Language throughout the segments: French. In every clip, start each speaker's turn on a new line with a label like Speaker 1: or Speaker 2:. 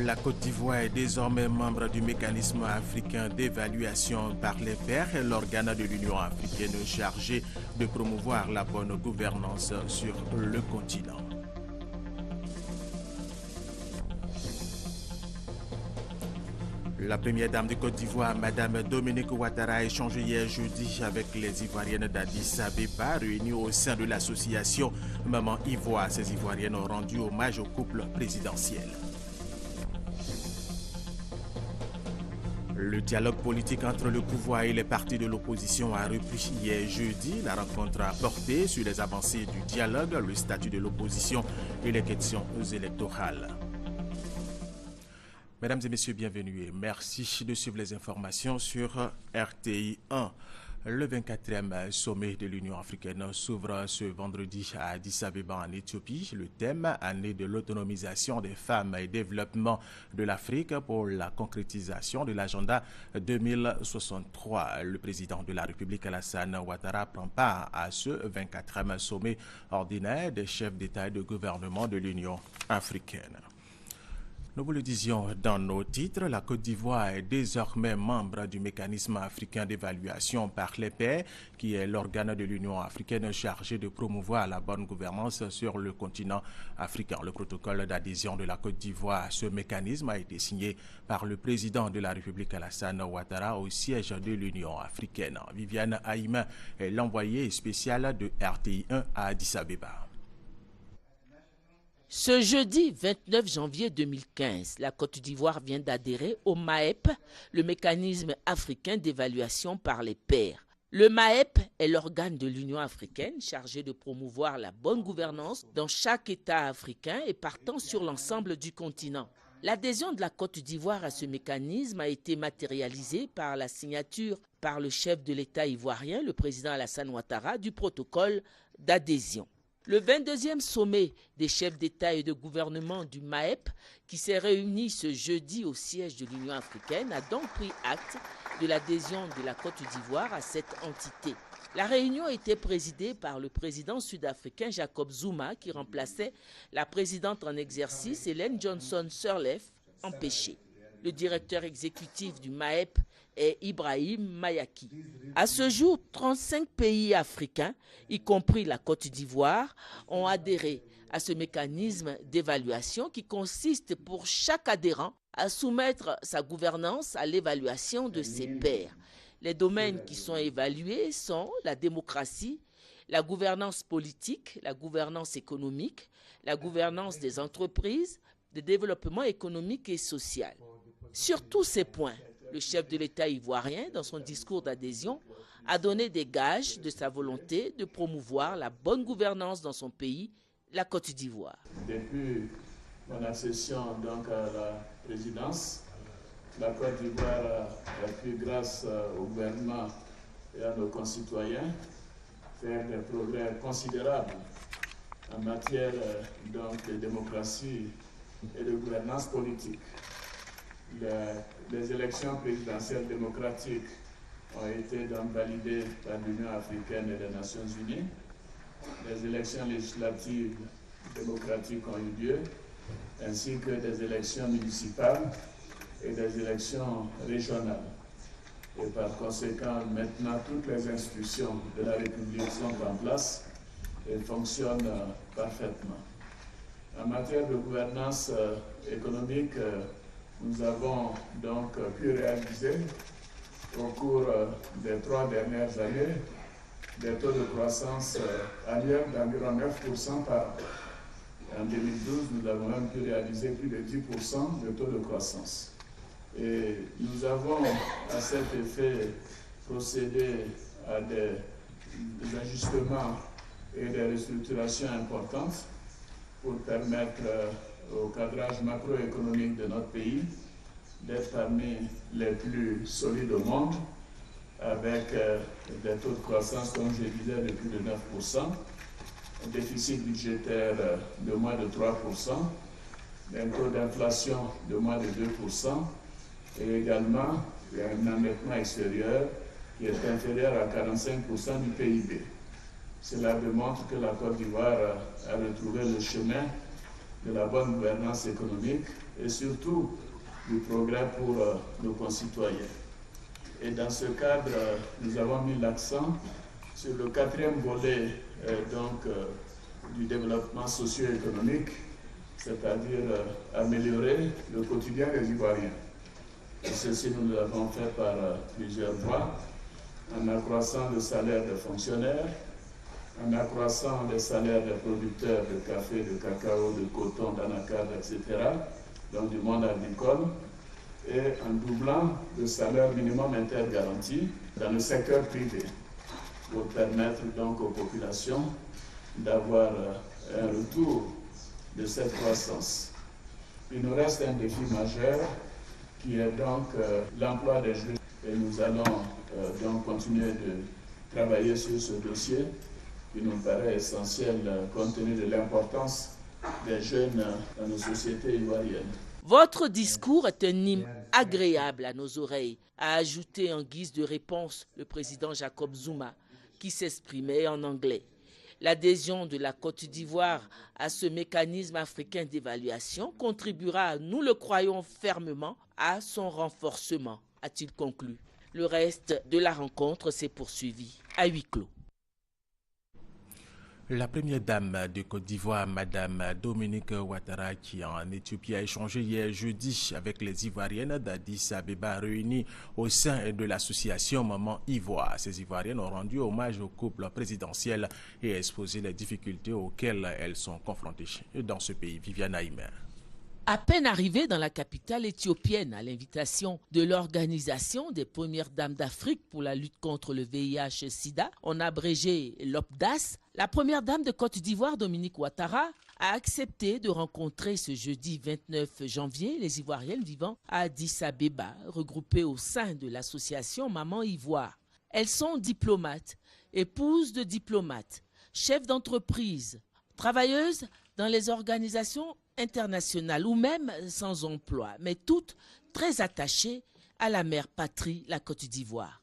Speaker 1: La Côte d'Ivoire est désormais membre du mécanisme africain d'évaluation par les pairs, l'organe de l'Union africaine chargé de promouvoir la bonne gouvernance sur le continent. La première dame de Côte d'Ivoire, Mme Dominique Ouattara, a échangé hier jeudi avec les Ivoiriennes d'Addis Abeba, réunies au sein de l'association Maman Ivoire. Ces Ivoiriennes ont rendu hommage au couple présidentiel. Le dialogue politique entre le pouvoir et les partis de l'opposition a repris hier jeudi. La rencontre a porté sur les avancées du dialogue, le statut de l'opposition et les questions électorales. Mesdames et messieurs, bienvenue et merci de suivre les informations sur RTI 1. Le 24e sommet de l'Union africaine s'ouvre ce vendredi à Addis Abeba en Éthiopie. Le thème, année de l'autonomisation des femmes et développement de l'Afrique pour la concrétisation de l'agenda 2063. Le président de la République, Alassane Ouattara, prend part à ce 24e sommet ordinaire des chefs d'État et de gouvernement de l'Union africaine. Nous vous le disions dans nos titres, la Côte d'Ivoire est désormais membre du mécanisme africain d'évaluation par les pairs, qui est l'organe de l'Union africaine chargé de promouvoir la bonne gouvernance sur le continent africain. Le protocole d'adhésion de la Côte d'Ivoire à ce mécanisme a été signé par le président de la République, Alassane Ouattara, au siège de l'Union africaine. Viviane Haïma est l'envoyée spéciale de RTI 1 à Addis Abeba.
Speaker 2: Ce jeudi 29 janvier 2015, la Côte d'Ivoire vient d'adhérer au MAEP, le mécanisme africain d'évaluation par les pairs. Le MAEP est l'organe de l'Union africaine chargé de promouvoir la bonne gouvernance dans chaque État africain et partant sur l'ensemble du continent. L'adhésion de la Côte d'Ivoire à ce mécanisme a été matérialisée par la signature par le chef de l'État ivoirien, le président Alassane Ouattara, du protocole d'adhésion. Le 22e sommet des chefs d'État et de gouvernement du MAEP, qui s'est réuni ce jeudi au siège de l'Union africaine, a donc pris acte de l'adhésion de la Côte d'Ivoire à cette entité. La réunion a été présidée par le président sud-africain Jacob Zuma, qui remplaçait la présidente en exercice Ellen Johnson Sirleaf, empêchée. Le directeur exécutif du MAEP est Ibrahim Mayaki. À ce jour, 35 pays africains, y compris la Côte d'Ivoire, ont adhéré à ce mécanisme d'évaluation qui consiste pour chaque adhérent à soumettre sa gouvernance à l'évaluation de ses pairs. Les domaines qui sont évalués sont la démocratie, la gouvernance politique, la gouvernance économique, la gouvernance des entreprises, le développement économique et social. Sur tous ces points, le chef de l'État ivoirien, dans son discours d'adhésion, a donné des gages de sa volonté de promouvoir la bonne gouvernance dans son pays, la Côte d'Ivoire.
Speaker 3: Depuis mon accession donc à la présidence, la Côte d'Ivoire a pu, grâce au gouvernement et à nos concitoyens, faire des progrès considérables en matière donc, de démocratie et de gouvernance politique. Les élections présidentielles démocratiques ont été donc validées par l'Union africaine et les Nations unies. Les élections législatives démocratiques ont eu lieu, ainsi que des élections municipales et des élections régionales. Et par conséquent, maintenant, toutes les institutions de la République sont en place et fonctionnent parfaitement. En matière de gouvernance économique, nous avons donc pu réaliser au cours des 3 dernières années des taux de croissance annuels d'environ 9% par an. En 2012, nous avons même pu réaliser plus de 10% de taux de croissance. Et nous avons à cet effet procédé à des ajustements et des restructurations importantes pour permettre au cadrage macroéconomique de notre pays d'être parmi les plus solides au monde, avec des taux de croissance, comme je disais, de plus de 9%, un déficit budgétaire de moins de 3%, un taux d'inflation de moins de 2%, et également un endettement extérieur qui est inférieur à 45% du PIB. Cela démontre que la Côte d'Ivoire a retrouvé le chemin de la bonne gouvernance économique et surtout du progrès pour nos concitoyens. Et dans ce cadre, nous avons mis l'accent sur le 4e volet du développement socio-économique, c'est-à-dire améliorer le quotidien des Ivoiriens. Et ceci, nous l'avons fait par plusieurs voies, en accroissant le salaire des fonctionnaires, en accroissant les salaires des producteurs de café, de cacao, de coton, d'anacarde, etc., donc du monde agricole, et en doublant le salaire minimum intergaranti dans le secteur privé, pour permettre donc aux populations d'avoir un retour de cette croissance. Il nous reste un défi majeur qui est donc l'emploi des jeunes, et nous allons donc continuer de travailler sur ce dossier qui nous paraît essentiel compte tenu de l'importance des jeunes dans nos sociétés ivoiriennes.
Speaker 2: Votre discours est un hymne agréable à nos oreilles, a ajouté en guise de réponse le président Jacob Zuma, qui s'exprimait en anglais. L'adhésion de la Côte d'Ivoire à ce mécanisme africain d'évaluation contribuera, nous le croyons fermement, à son renforcement, a-t-il conclu. Le reste de la rencontre s'est poursuivi à huis clos.
Speaker 1: La première dame de Côte d'Ivoire, Madame Dominique Ouattara, qui en Éthiopie a échangé hier jeudi avec les Ivoiriennes d'Addis Abeba réunies au sein de l'association Maman Ivoire. Ces Ivoiriennes ont rendu hommage au couple présidentiel et exposé les difficultés auxquelles elles sont confrontées dans ce pays. Viviane Aïmer.
Speaker 2: À peine arrivée dans la capitale éthiopienne à l'invitation de l'Organisation des Premières Dames d'Afrique pour la lutte contre le VIH-Sida, en abrégé l'OPDAS, la première dame de Côte d'Ivoire, Dominique Ouattara, a accepté de rencontrer ce jeudi 29 janvier les Ivoiriennes vivant à Addis Abeba, regroupées au sein de l'association Maman Ivoire. Elles sont diplomates, épouses de diplomates, chefs d'entreprise, travailleuses dans les organisations internationales ou même sans emploi, mais toutes très attachées à la mère patrie, la Côte d'Ivoire.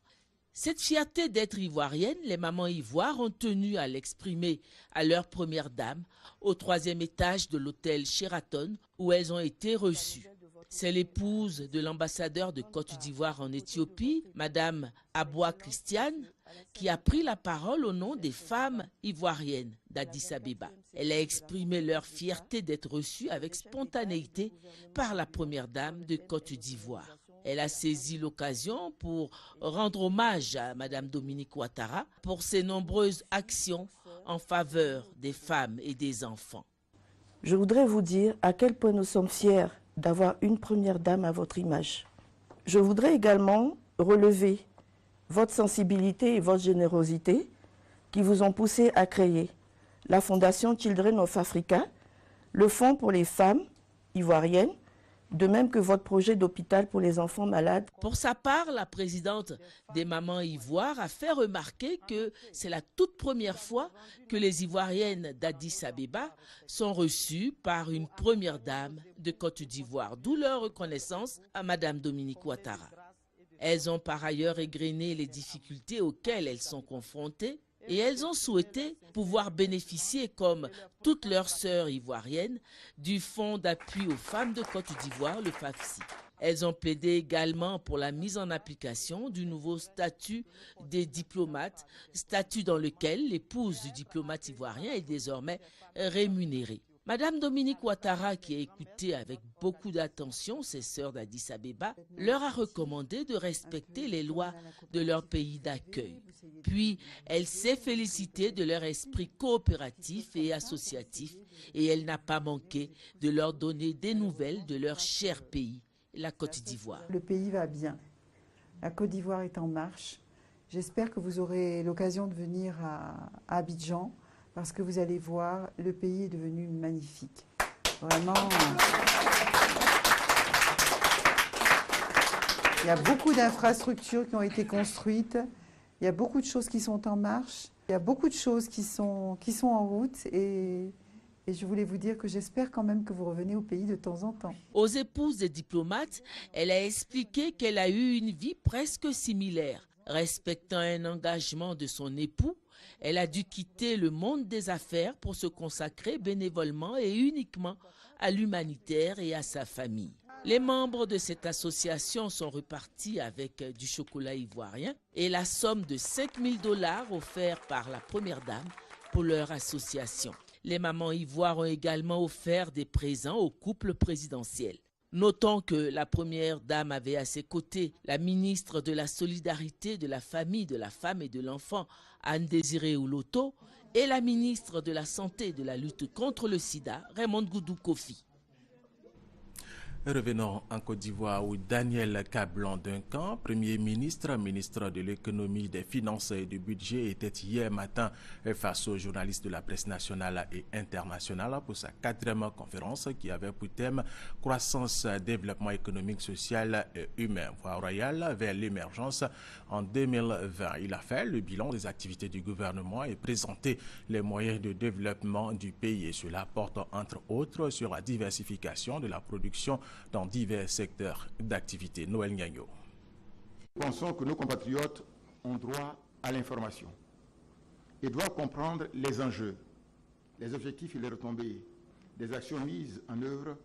Speaker 2: Cette fierté d'être ivoirienne, les mamans ivoires ont tenu à l'exprimer à leur première dame au 3e étage de l'hôtel Sheraton où elles ont été reçues. C'est l'épouse de l'ambassadeur de Côte d'Ivoire en Éthiopie, Madame Aboua Christiane, qui a pris la parole au nom des femmes ivoiriennes d'Addis Abeba. Elle a exprimé leur fierté d'être reçue avec spontanéité par la première dame de Côte d'Ivoire. Elle a saisi l'occasion pour rendre hommage à Madame Dominique Ouattara pour ses nombreuses actions en faveur des femmes et des enfants.
Speaker 4: Je voudrais vous dire à quel point nous sommes fiers d'avoir une première dame à votre image. Je voudrais également relever votre sensibilité et votre générosité qui vous ont poussé à créer la Fondation Children of Africa, le Fonds pour les femmes ivoiriennes, de même que votre projet d'hôpital pour les enfants malades.
Speaker 2: Pour sa part, la présidente des Mamans Ivoires a fait remarquer que c'est la toute première fois que les Ivoiriennes d'Addis Abeba sont reçues par une première dame de Côte d'Ivoire, d'où leur reconnaissance à Madame Dominique Ouattara. Elles ont par ailleurs égrené les difficultés auxquelles elles sont confrontées et elles ont souhaité pouvoir bénéficier, comme toutes leurs sœurs ivoiriennes, du Fonds d'appui aux femmes de Côte d'Ivoire, le FAFSI. Elles ont plaidé également pour la mise en application du nouveau statut des diplomates, statut dans lequel l'épouse du diplomate ivoirien est désormais rémunérée. Madame Dominique Ouattara, qui a écouté avec beaucoup d'attention ses sœurs d'Addis Abeba, leur a recommandé de respecter les lois de leur pays d'accueil. Puis, elle s'est félicitée de leur esprit coopératif et associatif et elle n'a pas manqué de leur donner des nouvelles de leur cher pays, la Côte d'Ivoire.
Speaker 5: Le pays va bien. La Côte d'Ivoire est en marche. J'espère que vous aurez l'occasion de venir à Abidjan, parce que vous allez voir, le pays est devenu magnifique. Vraiment. Il y a beaucoup d'infrastructures qui ont été construites. Il y a beaucoup de choses qui sont en marche. Il y a beaucoup de choses qui sont en route. Et je voulais vous dire que j'espère quand même que vous revenez au pays de temps en temps.
Speaker 2: Aux épouses des diplomates, elle a expliqué qu'elle a eu une vie presque similaire. Respectant un engagement de son époux, elle a dû quitter le monde des affaires pour se consacrer bénévolement et uniquement à l'humanitaire et à sa famille. Les membres de cette association sont repartis avec du chocolat ivoirien et la somme de 5 000 $ offert par la première dame pour leur association. Les mamans ivoires ont également offert des présents au couple présidentiel. Notons que la première dame avait à ses côtés la ministre de la Solidarité, de la Famille, de la Femme et de l'Enfant, Anne-Désirée Ouloto, et la ministre de la Santé et de la lutte contre le sida, Raymond Goudou Kofi.
Speaker 1: Revenons en Côte d'Ivoire où Daniel Kablan-Duncan, Premier ministre, ministre de l'économie, des finances et du budget, était hier matin face aux journalistes de la presse nationale et internationale pour sa 4e conférence qui avait pour thème croissance, développement économique, social et humain, voie royale vers l'émergence en 2020. Il a fait le bilan des activités du gouvernement et présenté les moyens de développement du pays. Et cela porte entre autres sur la diversification de la production dans divers secteurs d'activité. Noël Nyagno.
Speaker 6: Nous pensons que nos compatriotes ont droit à l'information et doivent comprendre les enjeux, les objectifs et les retombées des actions mises en œuvre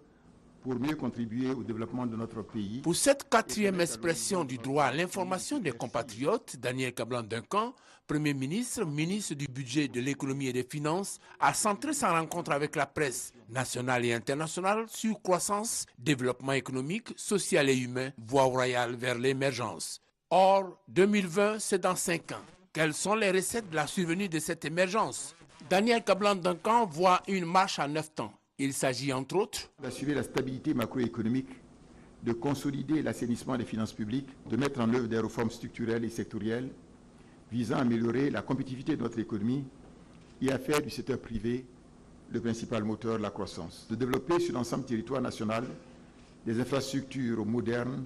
Speaker 6: pour mieux contribuer au développement de notre pays.
Speaker 7: Pour cette 4e expression du droit à l'information des compatriotes, Daniel Kablan-Duncan, Premier ministre, ministre du budget, de l'économie et des finances, a centré sa rencontre avec la presse nationale et internationale sur croissance, développement économique, social et humain, voie royale vers l'émergence. Or, 2020, c'est dans 5 ans. Quelles sont les recettes de la survenue de cette émergence? Daniel Kablan-Duncan voit une marche à 9 temps. Il s'agit entre autres
Speaker 6: d'assurer la stabilité macroéconomique, de consolider l'assainissement des finances publiques, de mettre en œuvre des réformes structurelles et sectorielles visant à améliorer la compétitivité de notre économie et à faire du secteur privé le principal moteur de la croissance, de développer sur l'ensemble du territoire national des infrastructures modernes,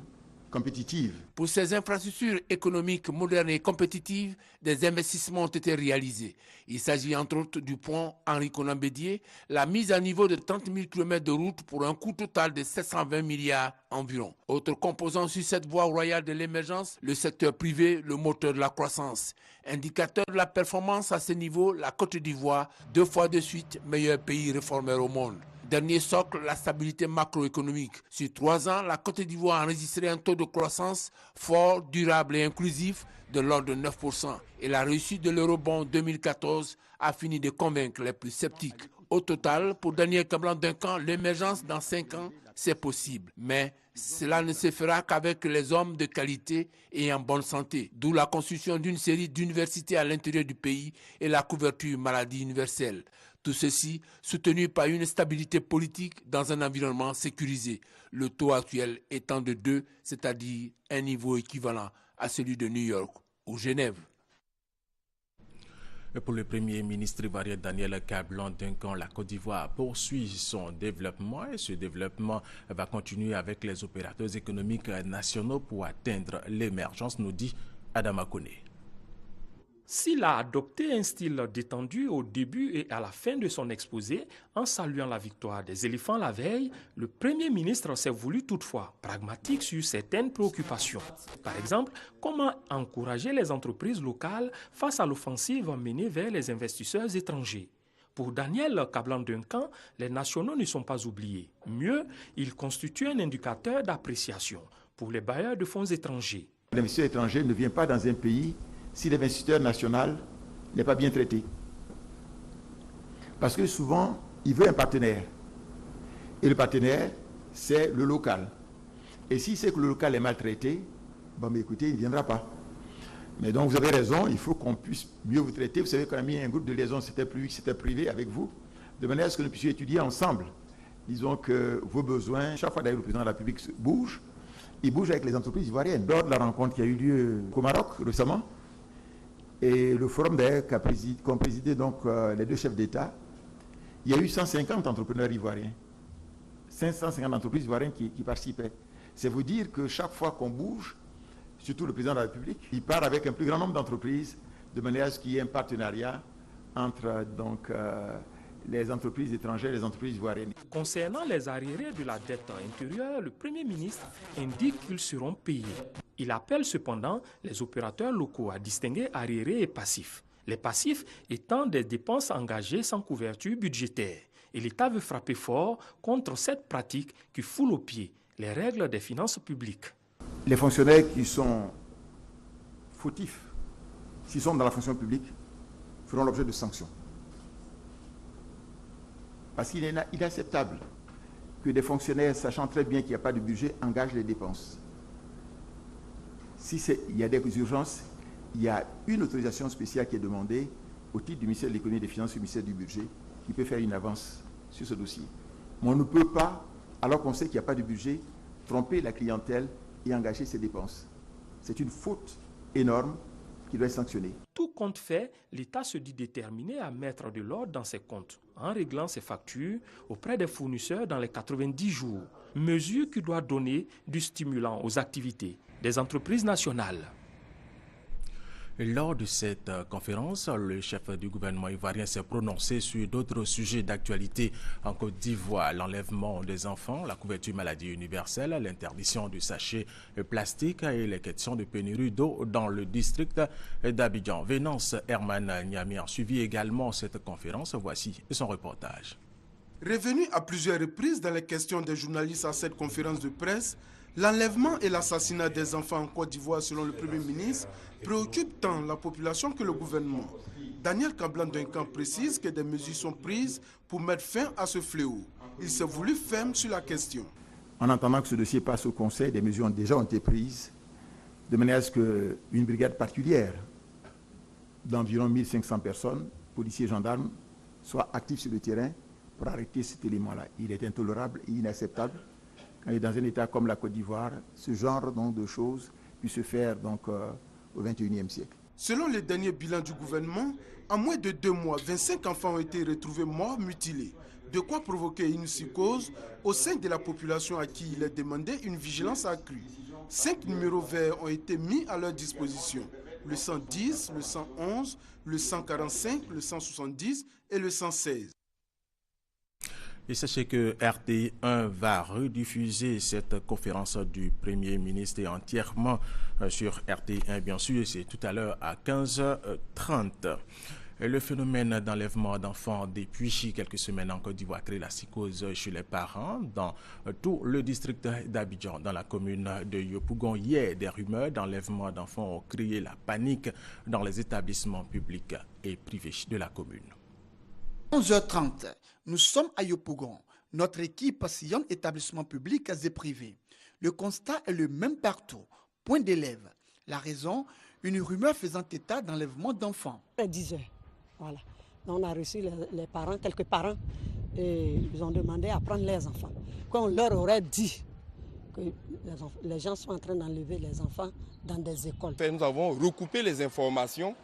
Speaker 6: compétitives.
Speaker 7: Pour ces infrastructures économiques modernes et compétitives, des investissements ont été réalisés. Il s'agit entre autres du pont Henri-Konan Bédié, la mise à niveau de 30 000 km de route pour un coût total de 720 milliards environ. Autre composant sur cette voie royale de l'émergence, le secteur privé, le moteur de la croissance. Indicateur de la performance à ce niveau, la Côte d'Ivoire, 2 fois de suite, meilleur pays réformeur au monde. Dernier socle, la stabilité macroéconomique. Sur 3 ans, la Côte d'Ivoire a enregistré un taux de croissance fort, durable et inclusif de l'ordre de 9%. Et la réussite de l'eurobond 2014 a fini de convaincre les plus sceptiques. Au total, pour Daniel Kablan-Duncan, l'émergence dans 5 ans, c'est possible. Mais cela ne se fera qu'avec les hommes de qualité et en bonne santé. D'où la construction d'une série d'universités à l'intérieur du pays et la couverture maladie universelle. Tout ceci soutenu par une stabilité politique dans un environnement sécurisé. Le taux actuel étant de 2, c'est-à-dire un niveau équivalent à celui de New York ou Genève.
Speaker 1: Pour le Premier ministre ivoirien Daniel Kablan-Duncan, la Côte d'Ivoire poursuit son développement et ce développement va continuer avec les opérateurs économiques nationaux pour atteindre l'émergence, nous dit Adama Koné.
Speaker 8: S'il a adopté un style détendu au début et à la fin de son exposé, en saluant la victoire des éléphants la veille, le Premier ministre s'est voulu toutefois pragmatique sur certaines préoccupations. Par exemple, comment encourager les entreprises locales face à l'offensive menée vers les investisseurs étrangers. Pour Daniel Kablan-Duncan, les nationaux ne sont pas oubliés. Mieux, ils constituent un indicateur d'appréciation pour les bailleurs de fonds étrangers.
Speaker 6: L'investisseur étranger ne vient pas dans un pays si l'investisseur national n'est pas bien traité. Parce que souvent, il veut un partenaire. Et le partenaire, c'est le local. Et si c'est que le local est maltraité, bon, mais écoutez, il ne viendra pas. Mais donc, vous avez raison, il faut qu'on puisse mieux vous traiter. Vous savez qu'on a mis un groupe de liaison, c'était public, c'était privé avec vous, de manière à ce que nous puissions étudier ensemble. Disons que vos besoins, chaque fois d'ailleurs le président de la République bouge, il bouge avec les entreprises ivoiriennes. Lors de la rencontre qui a eu lieu au Maroc récemment, et le forum d'ailleurs qu'ont présidé donc les 2 chefs d'État, il y a eu 150 entrepreneurs ivoiriens, 550 entreprises ivoiriennes qui participaient. C'est vous dire que chaque fois qu'on bouge, surtout le président de la République, il part avec un plus grand nombre d'entreprises, de manière à ce qu'il y ait un partenariat entre donc, les entreprises étrangères et les entreprises ivoiriennes.
Speaker 8: Concernant les arriérés de la dette intérieure, le Premier ministre indique qu'ils seront payés. Il appelle cependant les opérateurs locaux à distinguer arriérés et passifs. Les passifs étant des dépenses engagées sans couverture budgétaire. Et l'État veut frapper fort contre cette pratique qui foule aux pieds les règles des finances publiques.
Speaker 6: Les fonctionnaires qui sont fautifs, s'ils sont dans la fonction publique, feront l'objet de sanctions. Parce qu'il est inacceptable que des fonctionnaires, sachant très bien qu'il n'y a pas de budget, engagent les dépenses. Il y a des urgences, il y a une autorisation spéciale qui est demandée au titre du ministère de l'économie et des finances et du ministère du budget qui peut faire une avance sur ce dossier. Mais on ne peut pas, alors qu'on sait qu'il n'y a pas de budget, tromper la clientèle et engager ses dépenses. C'est une faute énorme qui doit être sanctionnée.
Speaker 8: Tout compte fait, l'État se dit déterminé à mettre de l'ordre dans ses comptes en réglant ses factures auprès des fournisseurs dans les 90 jours. Mesure qui doit donner du stimulant aux activités des entreprises nationales.
Speaker 1: Lors de cette conférence, le chef du gouvernement ivoirien s'est prononcé sur d'autres sujets d'actualité en Côte d'Ivoire, l'enlèvement des enfants, la couverture maladie universelle, l'interdiction du sachet plastique et les questions de pénurie d'eau dans le district d'Abidjan. Vénance Herman Niami a suivi également cette conférence. Voici son reportage.
Speaker 9: Revenu à plusieurs reprises dans les questions des journalistes à cette conférence de presse, l'enlèvement et l'assassinat des enfants en Côte d'Ivoire, selon le Premier ministre, préoccupe tant la population que le gouvernement. Daniel Kablan-Duncan précise que des mesures sont prises pour mettre fin à ce fléau. Il s'est voulu ferme sur la question.
Speaker 6: En attendant que ce dossier passe au Conseil, des mesures ont déjà été prises, de manière à ce qu'une brigade particulière d'environ 1500 personnes, policiers et gendarmes, soit active sur le terrain pour arrêter cet élément-là. Il est intolérable et inacceptable. Quand on est dans un État comme la Côte d'Ivoire, ce genre donc, de choses puisse se faire donc, au XXIe siècle.
Speaker 9: Selon les derniers bilans du gouvernement, en moins de 2 mois, 25 enfants ont été retrouvés morts, mutilés. De quoi provoquer une psychose au sein de la population à qui il est demandé une vigilance accrue. 5 numéros verts ont été mis à leur disposition. Le 110, le 111, le 145, le 170 et le 116.
Speaker 1: Et sachez que RTI1 va rediffuser cette conférence du Premier ministre et entièrement sur RTI1, bien sûr, c'est tout à l'heure à 15h30. Le phénomène d'enlèvement d'enfants depuis quelques semaines en Côte d'Ivoire crée la psychose chez les parents dans tout le district d'Abidjan. Dans la commune de Yopougon, hier, des rumeurs d'enlèvement d'enfants ont créé la panique dans les établissements publics et privés de la commune.
Speaker 10: 11h30, nous sommes à Yopougon. Notre équipe sillonne établissements publics et privés. Le constat est le même partout. Point d'élèves. La raison, une rumeur faisant état d'enlèvement d'enfants.
Speaker 11: À 10h, voilà. On a reçu les parents, quelques parents, et ils ont demandé à prendre les enfants. Quand on leur aurait dit que les gens sont en train d'enlever les enfants dans des écoles.
Speaker 12: Nous avons recoupé les informations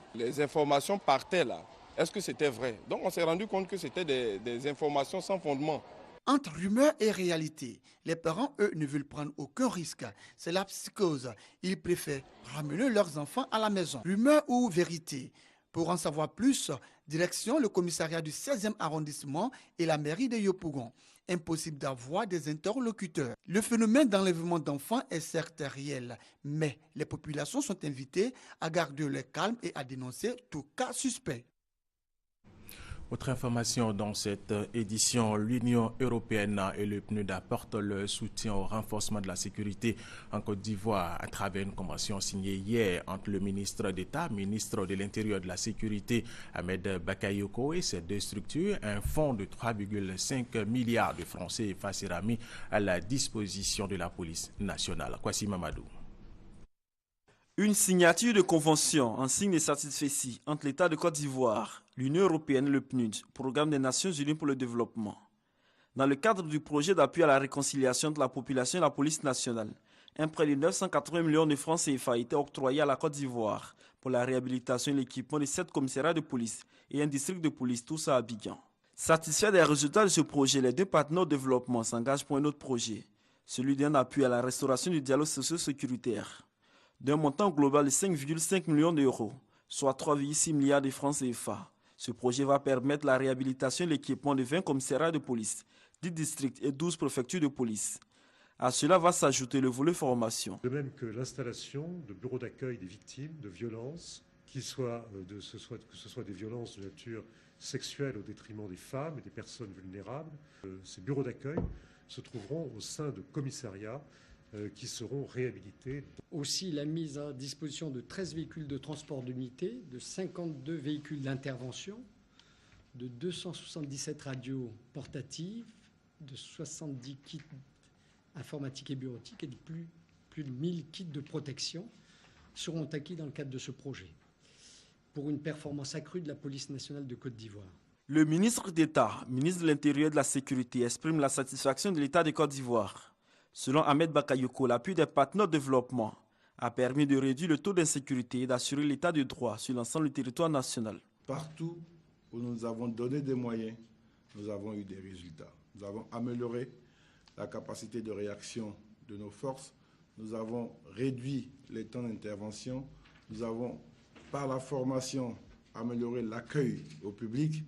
Speaker 12: partaient là. Est-ce que c'était vrai? Donc on s'est rendu compte que c'était des informations sans fondement.
Speaker 10: Entre rumeurs et réalité, les parents, eux, ne veulent prendre aucun risque. C'est la psychose. Ils préfèrent ramener leurs enfants à la maison. Rumeur ou vérité? Pour en savoir plus, direction le commissariat du 16e arrondissement et la mairie de Yopougon. Impossible d'avoir des interlocuteurs. Le phénomène d'enlèvement d'enfants est certes réel, mais les populations sont invitées à garder le calme et à dénoncer tout cas suspect.
Speaker 1: Autre information dans cette édition, l'Union européenne et le PNUD apportent le soutien au renforcement de la sécurité en Côte d'Ivoire à travers une convention signée hier entre le ministre d'État, ministre de l'Intérieur et de la Sécurité, Ahmed Bakayoko, et ces deux structures. Un fonds de 3,5 milliards de francs CFA sera mis à la disposition de la police nationale. Kwasi Mamadou.
Speaker 13: Une signature de convention en signe de satisfecit entre l'État de Côte d'Ivoire, l'Union européenne et le PNUD, Programme des Nations Unies pour le développement. Dans le cadre du projet d'appui à la réconciliation de la population et la police nationale, un prêt de 980 millions de francs CFA a été octroyé à la Côte d'Ivoire pour la réhabilitation et l'équipement de 7 commissariats de police et un district de police, tous à Abidjan. Satisfaits des résultats de ce projet, les deux partenaires au développement s'engagent pour un autre projet, celui d'un appui à la restauration du dialogue socio-sécuritaire, d'un montant global de 5,5 millions d'euros, soit 3,6 milliards de francs CFA. Ce projet va permettre la réhabilitation et l'équipement de 20 commissariats de police, 10 districts et 12 préfectures de police. À cela va s'ajouter le volet formation.
Speaker 14: De même que l'installation de bureaux d'accueil des victimes de violences qui que ce soit des violences de nature sexuelle au détriment des femmes et des personnes vulnérables. Ces bureaux d'accueil se trouveront au sein de commissariats qui seront réhabilités.
Speaker 15: Aussi la mise à disposition de 13 véhicules de transport d'unité, de 52 véhicules d'intervention, de 277 radios portatives, de 70 kits informatiques et bureautiques et de plus de 1000 kits de protection seront acquis dans le cadre de ce projet pour une performance accrue de la police nationale de Côte d'Ivoire.
Speaker 13: Le ministre d'État, ministre de l'Intérieur et de la Sécurité, exprime la satisfaction de l'État de Côte d'Ivoire. Selon Ahmed Bakayoko, l'appui des partenaires de développement a permis de réduire le taux d'insécurité et d'assurer l'état de droit sur l'ensemble du territoire national.
Speaker 16: Partout où nous avons donné des moyens, nous avons eu des résultats. Nous avons amélioré la capacité de réaction de nos forces. Nous avons réduit les temps d'intervention. Nous avons, par la formation, amélioré l'accueil au public.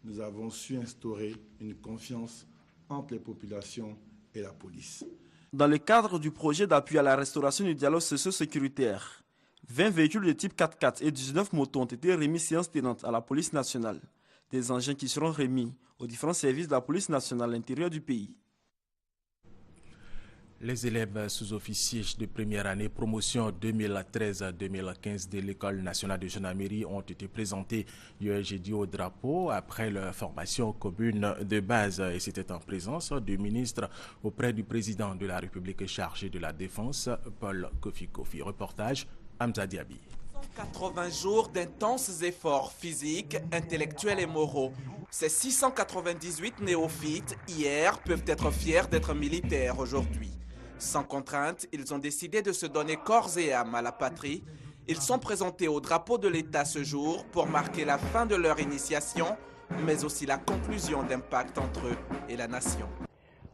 Speaker 16: Nous avons su instaurer une confiance entre les populations et la police.
Speaker 13: Dans le cadre du projet d'appui à la restauration du dialogue socio-sécuritaire, 20 véhicules de type 4x4 et 19 motos ont été remis séance tenante à la police nationale. Des engins qui seront remis aux différents services de la police nationale à l'intérieur du pays.
Speaker 1: Les élèves sous-officiers de première année promotion 2013-2015 de l'École nationale de gendarmerie ont été présentés hier jeudi au drapeau après leur formation commune de base. Et c'était en présence du ministre auprès du président de la République chargé de la Défense, Paul Kofi Kofi. Reportage Hamza Diaby.
Speaker 17: 180 jours d'intenses efforts physiques, intellectuels et moraux. Ces 698 néophytes, hier, peuvent être fiers d'être militaires aujourd'hui. Sans contrainte, ils ont décidé de se donner corps et âme à la patrie. Ils sont présentés au drapeau de l'État ce jour pour marquer la fin de leur initiation, mais aussi la conclusion d'un pacte entre eux et la nation.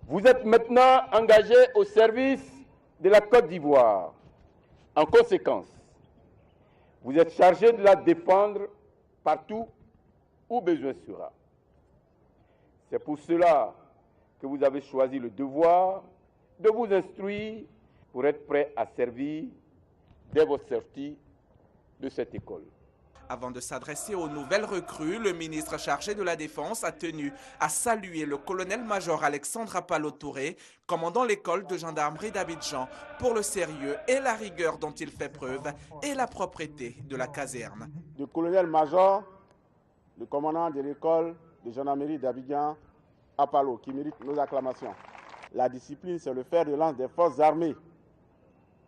Speaker 18: Vous êtes maintenant engagés au service de la Côte d'Ivoire. En conséquence, vous êtes chargés de la défendre partout où besoin sera. C'est pour cela que vous avez choisi le devoir de vous instruire pour être prêt à servir dès votre sortie de cette école.
Speaker 17: Avant de s'adresser aux nouvelles recrues, le ministre chargé de la Défense a tenu à saluer le colonel-major Alexandre Apalo-Touré, commandant l'école de gendarmerie d'Abidjan, pour le sérieux et la rigueur dont il fait preuve et la propreté de la caserne.
Speaker 18: Le colonel-major, le commandant de l'école de gendarmerie d'Abidjan, Apalo, qui mérite nos acclamations. La discipline, c'est le fer de lance des forces armées,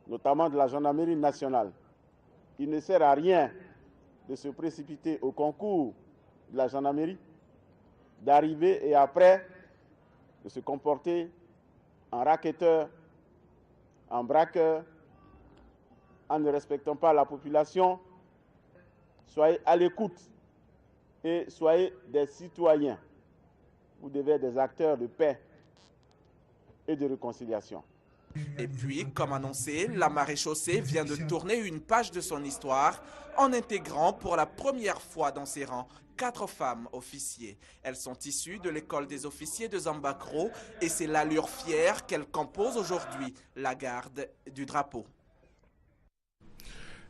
Speaker 18: notamment de la gendarmerie nationale. Il ne sert à rien de se précipiter au concours de la gendarmerie, d'arriver et après de se comporter en racketteur, en braqueur, en ne respectant pas la population. Soyez à l'écoute et soyez des citoyens. Vous devez être des acteurs de paix et de réconciliation.
Speaker 17: Et puis, comme annoncé, la maréchaussée vient de tourner une page de son histoire en intégrant pour la première fois dans ses rangs 4 femmes officiers. Elles sont issues de l'école des officiers de Zambakro et c'est l'allure fière qu'elles composent aujourd'hui la garde du drapeau.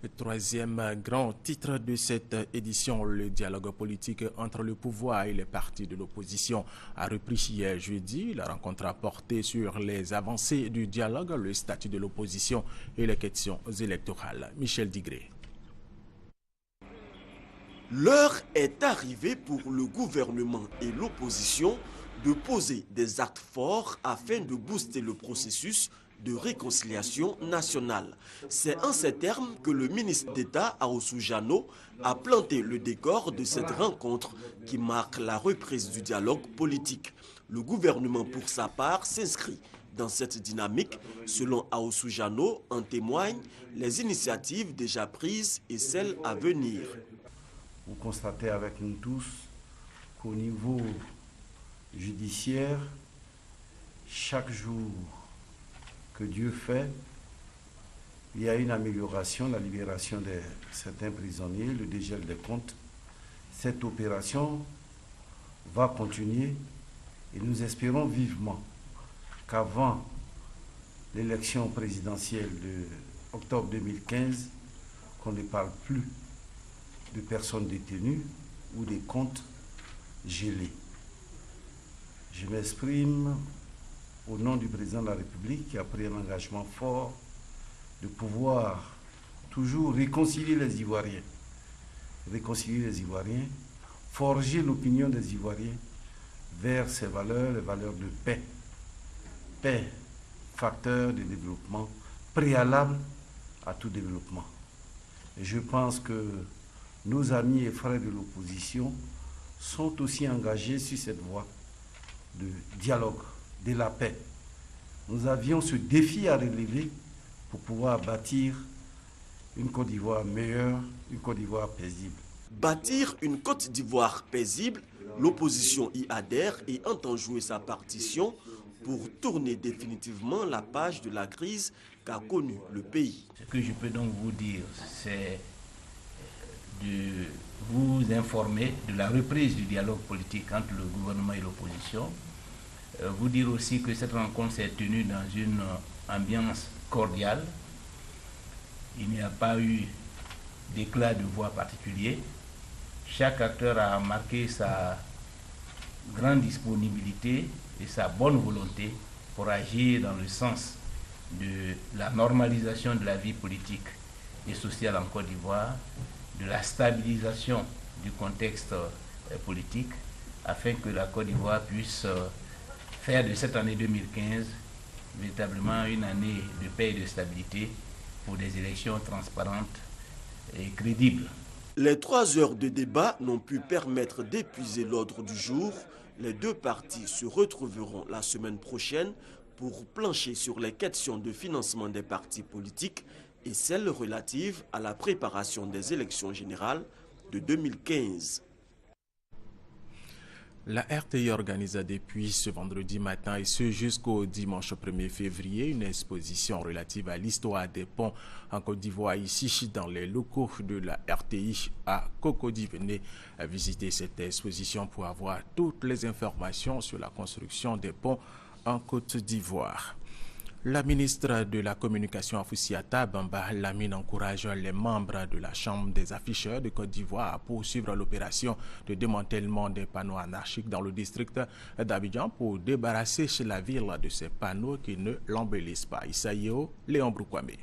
Speaker 1: Le troisième grand titre de cette édition, le dialogue politique entre le pouvoir et les partis de l'opposition, a repris hier jeudi. La rencontre a porté sur les avancées du dialogue, le statut de l'opposition et les questions électorales. Michel Digré.
Speaker 19: L'heure est arrivée pour le gouvernement et l'opposition de poser des actes forts afin de booster le processus de réconciliation nationale. C'est en ces termes que le ministre d'État, Aossou Jano, a planté le décor de cette rencontre qui marque la reprise du dialogue politique. Le gouvernement, pour sa part, s'inscrit dans cette dynamique. Selon Aossou Jano, en témoignent les initiatives déjà prises et celles à venir.
Speaker 20: Vous constatez avec nous tous qu'au niveau judiciaire, chaque jour que Dieu fait, il y a une amélioration, la libération de certains prisonniers, le dégel des comptes. Cette opération va continuer et nous espérons vivement qu'avant l'élection présidentielle de octobre 2015, qu'on ne parle plus de personnes détenues ou des comptes gelés. Je m'exprime au nom du président de la République qui a pris un engagement fort de pouvoir toujours réconcilier les Ivoiriens, forger l'opinion des Ivoiriens vers ces valeurs, les valeurs de paix. Paix, facteur de développement, préalable à tout développement. Et je pense que nos amis et frères de l'opposition sont aussi engagés sur cette voie de dialogue, de la paix. Nous avions ce défi à relever pour pouvoir bâtir une Côte d'Ivoire meilleure, une Côte d'Ivoire paisible.
Speaker 19: Bâtir une Côte d'Ivoire paisible, l'opposition y adhère et entend jouer sa partition pour tourner définitivement la page de la crise qu'a connue le pays.
Speaker 21: Ce que je peux donc vous dire, c'est de vous informer de la reprise du dialogue politique entre le gouvernement et l'opposition. Vous dire aussi que cette rencontre s'est tenue dans une ambiance cordiale. Il n'y a pas eu d'éclat de voix particulier. Chaque acteur a marqué sa grande disponibilité et sa bonne volonté pour agir dans le sens de la normalisation de la vie politique et sociale en Côte d'Ivoire, de la stabilisation du contexte politique, afin que la Côte d'Ivoire puisse faire de cette année 2015 véritablement une année de paix et de stabilité pour des élections transparentes et crédibles.
Speaker 19: Les 3 heures de débat n'ont pu permettre d'épuiser l'ordre du jour. Les deux partis se retrouveront la semaine prochaine pour plancher sur les questions de financement des partis politiques et celles relatives à la préparation des élections générales de 2015.
Speaker 1: La RTI organise depuis ce vendredi matin et ce jusqu'au dimanche 1er février une exposition relative à l'histoire des ponts en Côte d'Ivoire ici dans les locaux de la RTI à Cocody. Venez visiter cette exposition pour avoir toutes les informations sur la construction des ponts en Côte d'Ivoire. La ministre de la Communication Afoussiata Bamba Lamine encourage les membres de la Chambre des afficheurs de Côte d'Ivoire à poursuivre l'opération de démantèlement des panneaux anarchiques dans le district d'Abidjan pour débarrasser chez la ville de ces panneaux qui ne l'embellissent pas. Isaïo, Léon Broukwame.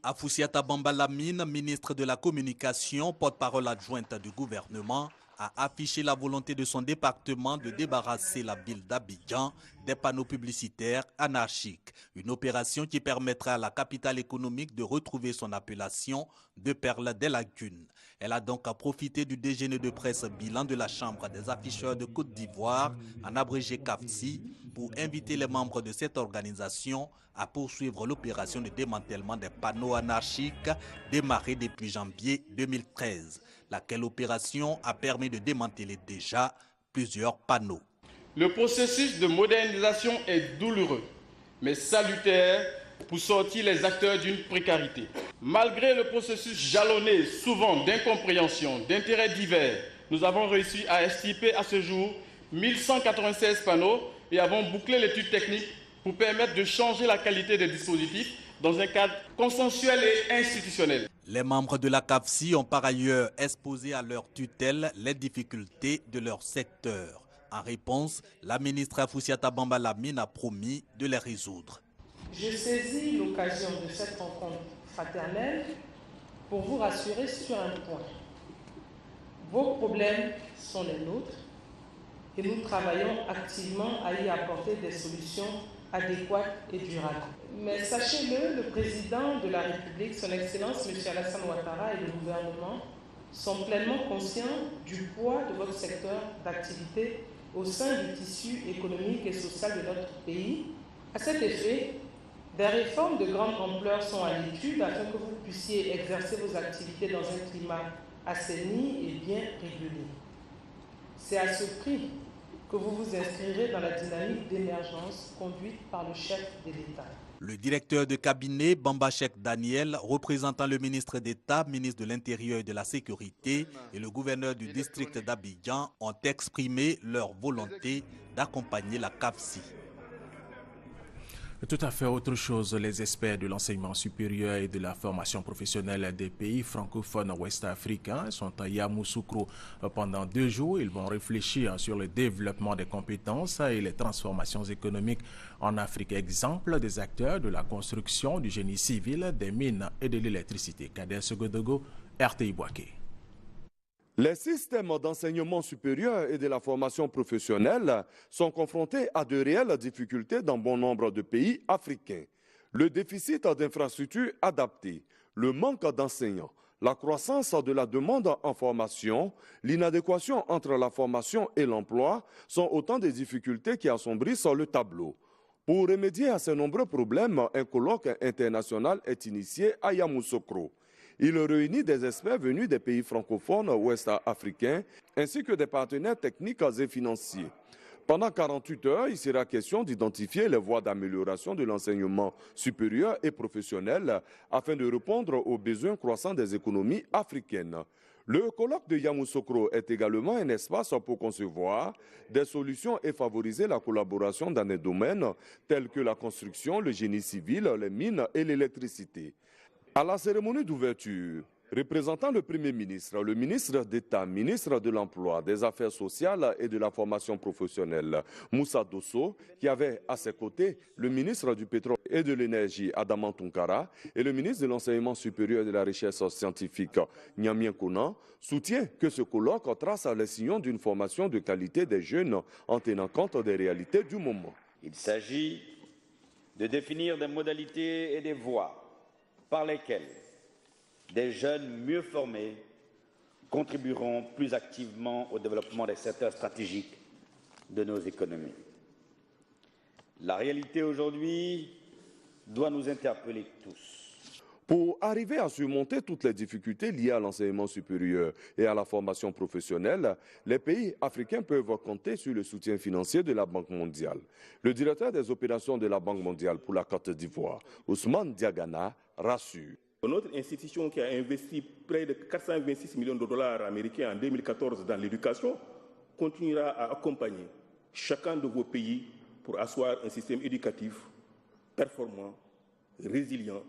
Speaker 22: Afoussiata Bamba Lamine, ministre de la Communication, porte-parole adjointe du gouvernement, a affiché la volonté de son département de débarrasser la ville d'Abidjan des panneaux publicitaires anarchiques. Une opération qui permettra à la capitale économique de retrouver son appellation de perle des lagunes. Elle a donc profité du déjeuner de presse bilan de la Chambre des afficheurs de Côte d'Ivoire, en abrégé CAFSI, pour inviter les membres de cette organisation à poursuivre l'opération de démantèlement des panneaux anarchiques démarrée depuis janvier 2013. Laquelle opération a permis de démanteler déjà plusieurs panneaux.
Speaker 23: Le processus de modernisation est douloureux, mais salutaire pour sortir les acteurs d'une précarité. Malgré le processus jalonné souvent d'incompréhension, d'intérêts divers, nous avons réussi à extirper à ce jour 1196 panneaux et avons bouclé l'étude technique pour permettre de changer la qualité des dispositifs dans un cadre consensuel et institutionnel.
Speaker 22: Les membres de la CAFSI ont par ailleurs exposé à leur tutelle les difficultés de leur secteur. En réponse, la ministre Afoussiata Bamba Lamine a promis de les résoudre.
Speaker 24: Je saisis l'occasion de cette rencontre fraternelle pour vous rassurer sur un point. Vos problèmes sont les nôtres et nous travaillons activement à y apporter des solutions adéquates et durables. Mais sachez-le, le président de la République, son Excellence M. Alassane Ouattara et le gouvernement sont pleinement conscients du poids de votre secteur d'activité au sein du tissu économique et social de notre pays. À cet effet, des réformes de grande ampleur sont à l'étude afin que vous puissiez exercer vos activités dans un climat assaini et bien régulé. C'est à ce prix que vous vous inscrirez dans la dynamique d'émergence conduite par le chef de l'État.
Speaker 22: Le directeur de cabinet, Bamba Cheikh Daniel, représentant le ministre d'État, ministre de l'Intérieur et de la Sécurité et le gouverneur du district d'Abidjan ont exprimé leur volonté d'accompagner la CAFSI.
Speaker 1: Tout à fait autre chose, les experts de l'enseignement supérieur et de la formation professionnelle des pays francophones ouest-africains sont à Yamoussoukro pendant 2 jours. Ils vont réfléchir sur le développement des compétences et les transformations économiques en Afrique. Exemple des acteurs de la construction, du génie civil, des mines et de l'électricité. Kader Segodogo, RTI Boaké.
Speaker 2: Les systèmes d'enseignement supérieur et de la formation professionnelle sont confrontés à de réelles difficultés dans bon nombre de pays africains. Le déficit d'infrastructures adaptées, le manque d'enseignants, la croissance de la demande en formation, l'inadéquation entre la formation et l'emploi sont autant de difficultés qui assombrissent le tableau. Pour remédier à ces nombreux problèmes, un colloque international est initié à Yamoussoukro. Il réunit des experts venus des pays francophones ouest-africains ainsi que des partenaires techniques et financiers. Pendant 48 heures, il sera question d'identifier les voies d'amélioration de l'enseignement supérieur et professionnel afin de répondre aux besoins croissants des économies africaines. Le colloque de Yamoussoukro est également un espace pour concevoir des solutions et favoriser la collaboration dans des domaines tels que la construction, le génie civil, les mines et l'électricité. À la cérémonie d'ouverture, représentant le Premier ministre, le ministre d'État, ministre de l'Emploi, des Affaires sociales et de la formation professionnelle, Moussa Dosso, qui avait à ses côtés le ministre du Pétrole et de l'Énergie, Adama Tunkara, et le ministre de l'Enseignement supérieur et de la Recherche scientifique, Nyamien Konan, soutient que ce colloque trace les sillons d'une formation de qualité des jeunes en tenant compte des réalités du moment.
Speaker 3: Il s'agit de définir des modalités et des voies par lesquels des jeunes mieux formés contribueront plus activement au développement des secteurs stratégiques de nos économies. La réalité aujourd'hui doit nous interpeller tous.
Speaker 2: Pour arriver à surmonter toutes les difficultés liées à l'enseignement supérieur et à la formation professionnelle, les pays africains peuvent compter sur le soutien financier de la Banque mondiale. Le directeur des opérations de la Banque mondiale pour la Côte d'Ivoire, Ousmane Diagana, rassure.
Speaker 4: Notre institution qui a investi près de 426 millions de dollars américains en 2014 dans l'éducation continuera à accompagner chacun de vos pays pour asseoir un système éducatif performant, résilient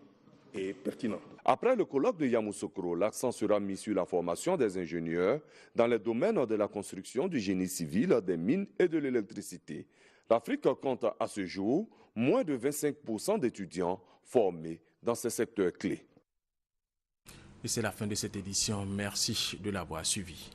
Speaker 4: et pertinent.
Speaker 2: Après le colloque de Yamoussoukro, l'accent sera mis sur la formation des ingénieurs dans les domaines de la construction, du génie civil, des mines et de l'électricité. L'Afrique compte à ce jour moins de 25% d'étudiants formés dans ces secteurs clés.
Speaker 1: Et c'est la fin de cette édition. Merci de l'avoir suivi.